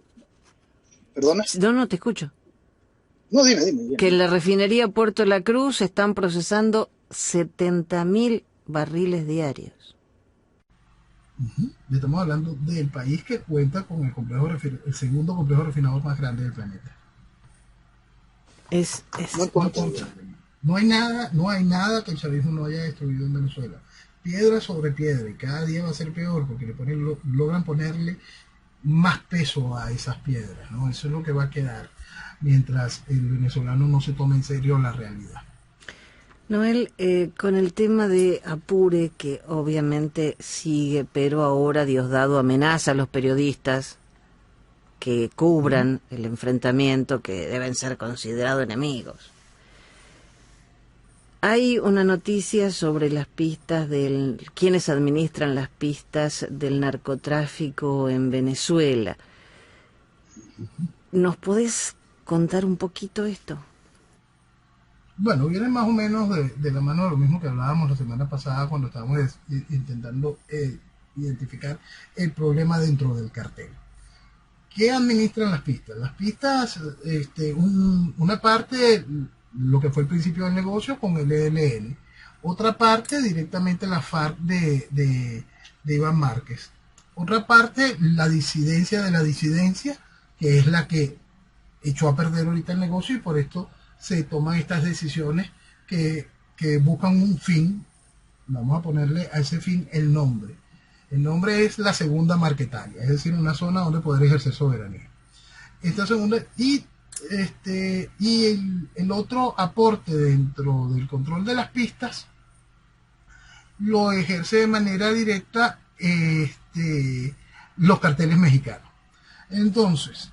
¿Perdona? No, te escucho. No, dime. Que en la refinería Puerto La Cruz están procesando 70.000 barriles diarios. Estamos hablando del país que cuenta con el segundo complejo refinador más grande del planeta. No hay nada que el chavismo no haya destruido en Venezuela. Piedra sobre piedra, y cada día va a ser peor porque logran ponerle más peso a esas piedras, ¿no? Eso es lo que va a quedar mientras el venezolano no se tome en serio la realidad. Noel, con el tema de Apure, que obviamente sigue, pero ahora Diosdado amenaza a los periodistas que cubran el enfrentamiento, que deben ser considerados enemigos. Hay una noticia sobre las pistas quienes administran las pistas del narcotráfico en Venezuela. ¿Nos podés contar un poquito esto? Bueno, viene más o menos de la mano de lo mismo que hablábamos la semana pasada cuando estábamos intentando identificar el problema dentro del cartel. ¿Qué administran las pistas? Las pistas, una parte, lo que fue el principio del negocio con el ELN, otra parte directamente la FARC de Iván Márquez, otra parte la disidencia de la disidencia, que es la que echó a perder ahorita el negocio y por esto se toman estas decisiones que buscan un fin. Vamos a ponerle a ese fin el nombre. El nombre es la segunda Marquetalia, es decir, una zona donde poder ejercer soberanía. Esta segunda, y el otro aporte dentro del control de las pistas lo ejerce de manera directa los carteles mexicanos. Entonces,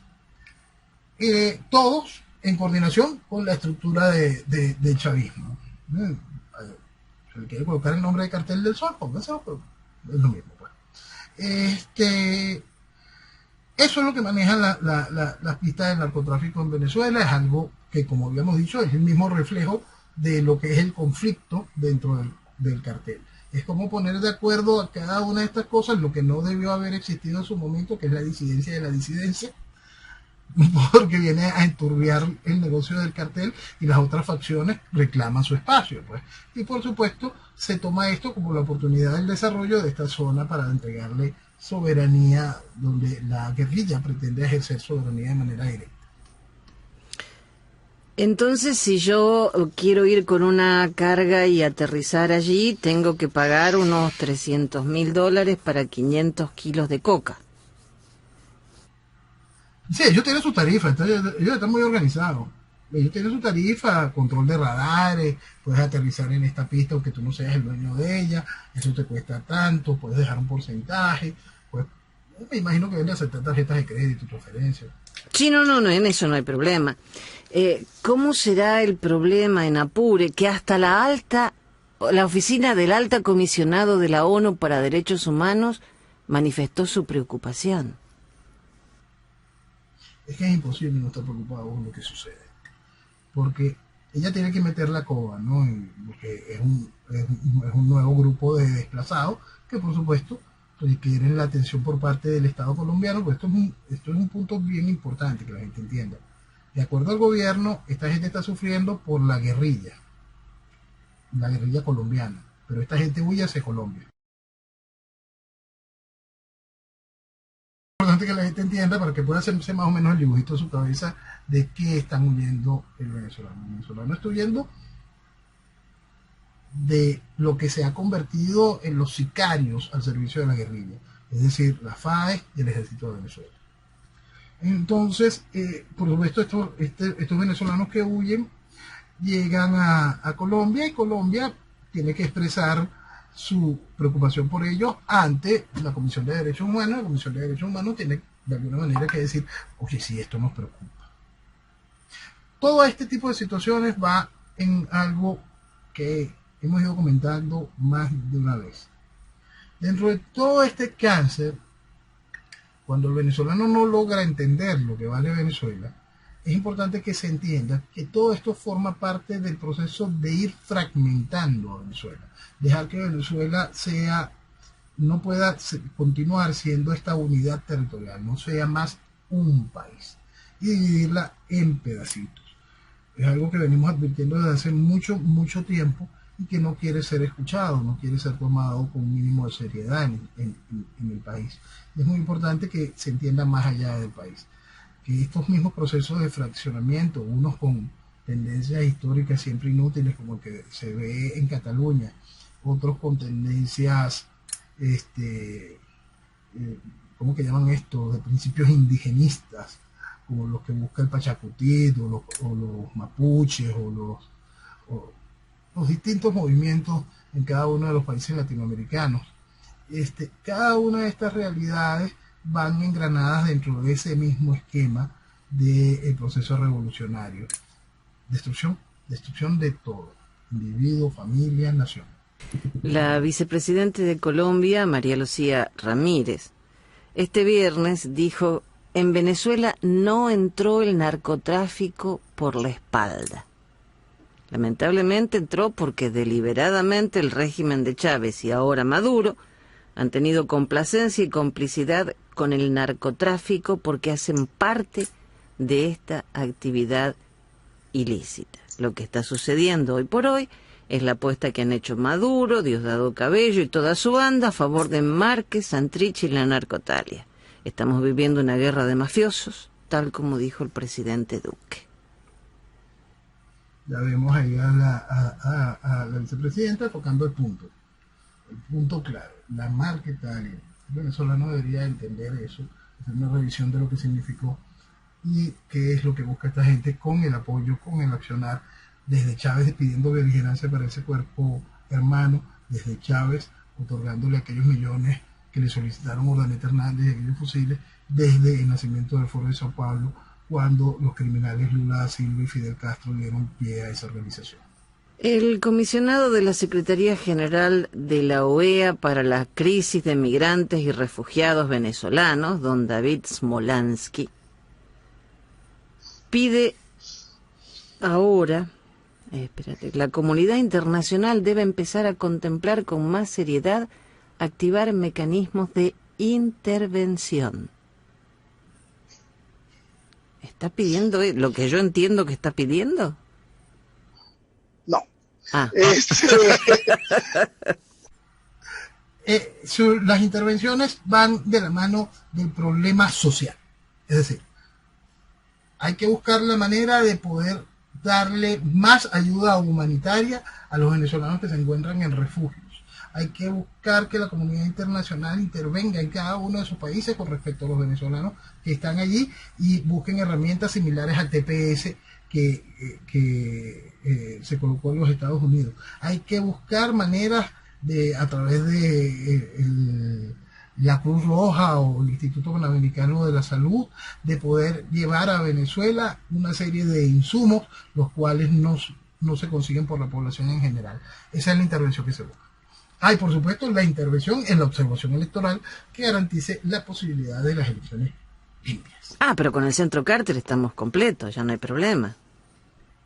todos en coordinación con la estructura del chavismo. Si le quiere colocar el nombre de Cartel del Sol, póngaselo, pero es lo mismo. Pues. Eso es lo que manejan las pistas del narcotráfico en Venezuela. Es algo que, como habíamos dicho, es el mismo reflejo de lo que es el conflicto dentro del cartel. Es como poner de acuerdo a cada una de estas cosas lo que no debió haber existido en su momento, que es la disidencia de la disidencia, porque viene a enturbiar el negocio del cartel y las otras facciones reclaman su espacio, pues. Y por supuesto se toma esto como la oportunidad del desarrollo de esta zona para entregarle soberanía, donde la guerrilla pretende ejercer soberanía de manera directa. Entonces, si yo quiero ir con una carga y aterrizar allí, tengo que pagar unos $300.000 para 500 kilos de coca. Sí, ellos tienen su tarifa, ellos están muy organizados. ellos tienen su tarifa, control de radares, puedes aterrizar en esta pista aunque tú no seas el dueño de ella, eso te cuesta tanto, puedes dejar un porcentaje, pues me imagino que deben aceptar tarjetas de crédito, transferencias. Sí, no, en eso no hay problema. ¿Cómo será el problema en Apure que hasta la oficina del Alta Comisionado de la ONU para Derechos Humanos manifestó su preocupación? Es que es imposible no estar preocupado con lo que sucede, porque ella tiene que meter la coba, ¿no? Porque es un nuevo grupo de desplazados que, por supuesto, requieren la atención por parte del Estado colombiano, pues esto es un punto bien importante que la gente entienda. De acuerdo al gobierno, esta gente está sufriendo por la guerrilla colombiana, pero esta gente huye hacia Colombia. Es importante que la gente entienda para que pueda hacerse más o menos el dibujito de su cabeza de qué están huyendo el venezolano. El venezolano está huyendo de lo que se ha convertido en los sicarios al servicio de la guerrilla, es decir, la FAE y el Ejército de Venezuela. Entonces, por supuesto, estos venezolanos que huyen llegan a Colombia, y Colombia tiene que expresar su preocupación por ellos ante la Comisión de Derechos Humanos. La Comisión de Derechos Humanos tiene de alguna manera que decir, oye, sí, esto nos preocupa. Todo este tipo de situaciones va en algo que hemos ido comentando más de una vez. Dentro de todo este cáncer, cuando el venezolano no logra entender lo que vale Venezuela, es importante que se entienda que todo esto forma parte del proceso de ir fragmentando a Venezuela. Dejar que Venezuela no pueda continuar siendo esta unidad territorial, no sea más un país, y dividirla en pedacitos. Es algo que venimos advirtiendo desde hace mucho, mucho tiempo, y que no quiere ser escuchado, no quiere ser tomado con un mínimo de seriedad en el país. Y es muy importante que se entienda más allá del país, que estos mismos procesos de fraccionamiento, unos con tendencias históricas siempre inútiles, como el que se ve en Cataluña, otros con tendencias, ¿cómo que llaman esto?, de principios indigenistas, como los que busca el Pachacutit, o los mapuches, o los distintos movimientos en cada uno de los países latinoamericanos. Cada una de estas realidades van engranadas dentro de ese mismo esquema del proceso revolucionario. Destrucción de todo, individuo, familia, nación. La vicepresidenta de Colombia, María Lucía Ramírez, este viernes dijo: en Venezuela no entró el narcotráfico por la espalda. Lamentablemente entró porque deliberadamente el régimen de Chávez y ahora Maduro han tenido complacencia y complicidad con el narcotráfico porque hacen parte de esta actividad ilícita. Lo que está sucediendo hoy por hoy es la apuesta que han hecho Maduro, Diosdado Cabello y toda su banda a favor de Márquez, Santrich y la narcotalia. Estamos viviendo una guerra de mafiosos, tal como dijo el presidente Duque. Ya vemos ahí a la vicepresidenta tocando el punto claro, la marquetalia. El venezolano debería entender eso, hacer una revisión de lo que significó y qué es lo que busca esta gente con el apoyo, con el accionar, desde Chávez pidiendo vigilancia para ese cuerpo hermano, desde Chávez otorgándole aquellos millones que le solicitaron Urdaneta Hernández y aquellos fusiles, desde el nacimiento del Foro de Sao Paulo, cuando los criminales Lula da Silva y Fidel Castro dieron pie a esa organización. El comisionado de la Secretaría General de la OEA para la crisis de migrantes y refugiados venezolanos, don David Smolansky, pide ahora, la comunidad internacional debe empezar a contemplar con más seriedad activar mecanismos de intervención. ¿Está pidiendo lo que yo entiendo que está pidiendo? No. Las intervenciones van de la mano del problema social. Es decir, hay que buscar la manera de poder darle más ayuda humanitaria a los venezolanos que se encuentran en refugios. Hay que buscar que la comunidad internacional intervenga en cada uno de sus países con respecto a los venezolanos que están allí y busquen herramientas similares al TPS se colocó en los Estados Unidos. Hay que buscar maneras de, a través de la Cruz Roja o el Instituto Panamericano de la Salud, de poder llevar a Venezuela una serie de insumos, los cuales no se consiguen por la población en general. Esa es la intervención que se busca. Hay, por supuesto, la intervención en la observación electoral que garantice la posibilidad de las elecciones limpias. Ah, pero con el Centro Carter estamos completos, ya no hay problema.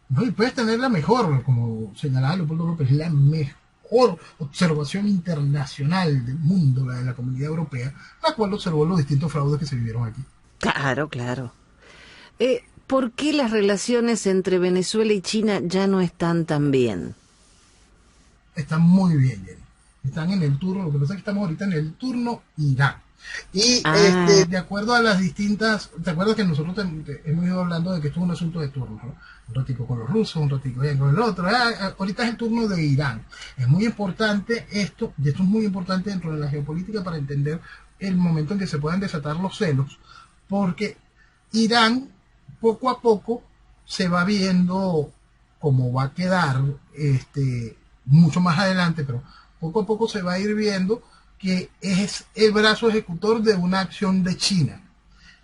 No, y puedes tener la mejor, como señalaba Leopoldo López, la mejor observación internacional del mundo, la de la Comunidad Europea, la cual observó los distintos fraudes que se vivieron aquí. Claro, claro. ¿Por qué las relaciones entre Venezuela y China ya no están tan bien? Están muy bien, Jenny. Están en el turno, lo que pasa es que estamos ahorita en el turno Irán. Y de acuerdo a las distintas, ¿te acuerdas que nosotros hemos ido hablando de que esto es un asunto de turno, ¿no? Un ratico con los rusos, un ratico con el otro. Ahorita es el turno de Irán. Es muy importante esto, y esto es muy importante dentro de la geopolítica para entender el momento en que se puedan desatar los celos, porque Irán poco a poco se va viendo cómo va a quedar mucho más adelante, pero poco a poco se va a ir viendo que es el brazo ejecutor de una acción de China.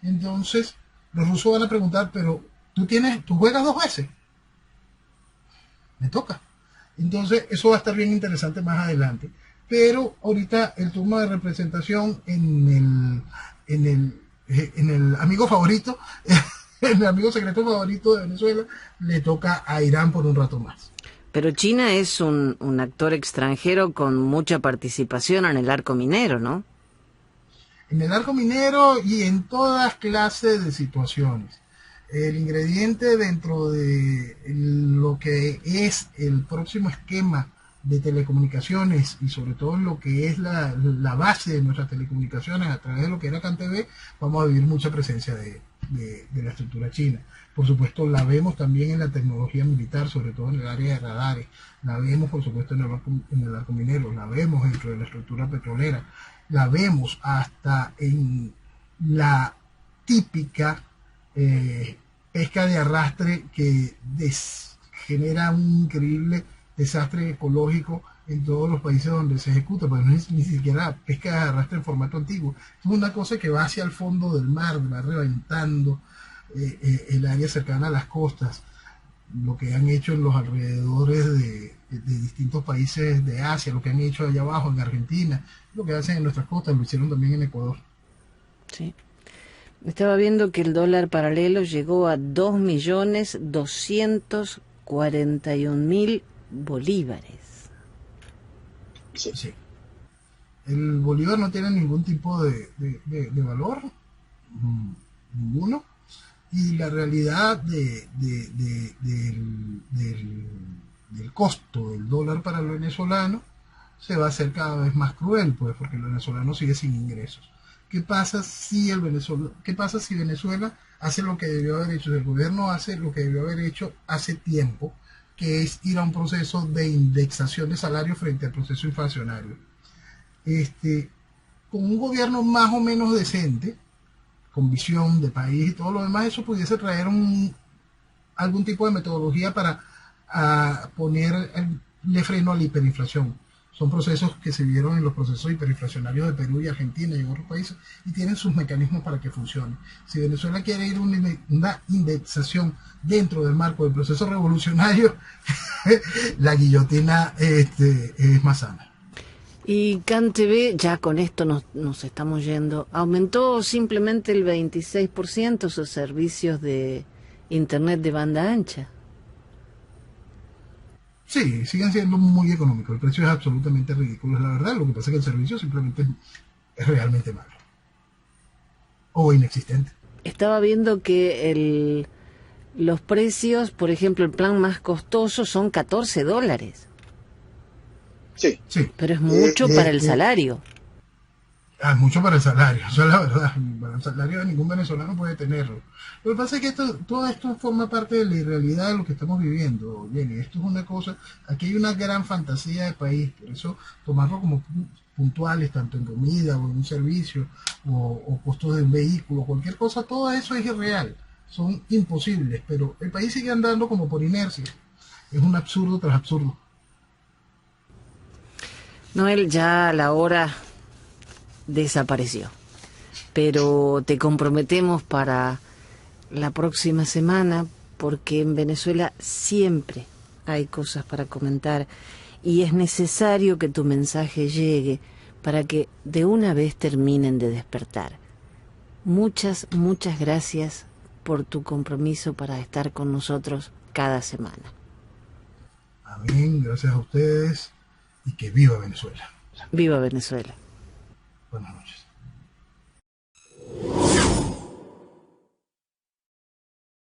Entonces, los rusos van a preguntar, pero tú juegas 2 veces. Me toca. Entonces, eso va a estar bien interesante más adelante. Pero ahorita el turno de representación en el amigo favorito, el amigo secreto favorito de Venezuela, le toca a Irán por un rato más. Pero China es un actor extranjero con mucha participación en el arco minero, ¿no? En el arco minero y en todas clases de situaciones. El ingrediente dentro de lo que es el próximo esquema de telecomunicaciones y sobre todo lo que es la base de nuestras telecomunicaciones a través de lo que era CanTV, vamos a vivir mucha presencia de la estructura china. Por supuesto, la vemos también en la tecnología militar, sobre todo en el área de radares. La vemos, por supuesto, en el arco minero. La vemos dentro de la estructura petrolera. La vemos hasta en la típica pesca de arrastre que genera un increíble desastre ecológico en todos los países donde se ejecuta, pero no es ni siquiera pesca de arrastre en formato antiguo. Es una cosa que va hacia el fondo del mar, va reventando el área cercana a las costas. Lo que han hecho en los alrededores de distintos países de Asia, lo que han hecho allá abajo en Argentina, lo que hacen en nuestras costas, lo hicieron también en Ecuador. Sí. Estaba viendo que el dólar paralelo llegó a 2.241.000 bolívares. Sí. El bolívar no tiene ningún tipo de valor, ninguno, y la realidad del costo del dólar para el venezolano se va a hacer cada vez más cruel, pues, porque el venezolano sigue sin ingresos. ¿Qué pasa si Venezuela hace lo que debió haber hecho? El gobierno hace lo que debió haber hecho hace tiempo, que es ir a un proceso de indexación de salarios frente al proceso inflacionario. Con un gobierno más o menos decente, con visión de país y todo lo demás, eso pudiese traer algún tipo de metodología para ponerle freno a la hiperinflación. Son procesos que se vieron en los procesos hiperinflacionarios de Perú y Argentina y en otros países y tienen sus mecanismos para que funcione. Si Venezuela quiere ir a una indexación dentro del marco del proceso revolucionario, la guillotina es más sana. Y CanTV, ya con esto nos estamos yendo, aumentó simplemente el 26% sus servicios de internet de banda ancha. Sí, siguen siendo muy económicos. El precio es absolutamente ridículo, es la verdad. Lo que pasa es que el servicio simplemente es realmente malo. O inexistente. Estaba viendo que los precios, por ejemplo, el plan más costoso son $14. Sí. Pero es mucho para el salario. Mucho para el salario, eso es la verdad. Para el salario ningún venezolano puede tenerlo. Lo que pasa es que todo esto forma parte de la irrealidad de lo que estamos viviendo, Jenny. Esto es una cosa, aquí hay una gran fantasía de país, por eso tomarlo como puntuales, tanto en comida o en un servicio, o costos de un vehículo, cualquier cosa, todo eso es irreal. son imposibles, pero el país sigue andando como por inercia. Es un absurdo tras absurdo. Noel, ya la hora desapareció, pero te comprometemos para la próxima semana, porque en Venezuela siempre hay cosas para comentar y es necesario que tu mensaje llegue para que de una vez terminen de despertar. Muchas gracias por tu compromiso para estar con nosotros cada semana. Amén, gracias a ustedes y que viva Venezuela. Viva Venezuela. Buenas noches.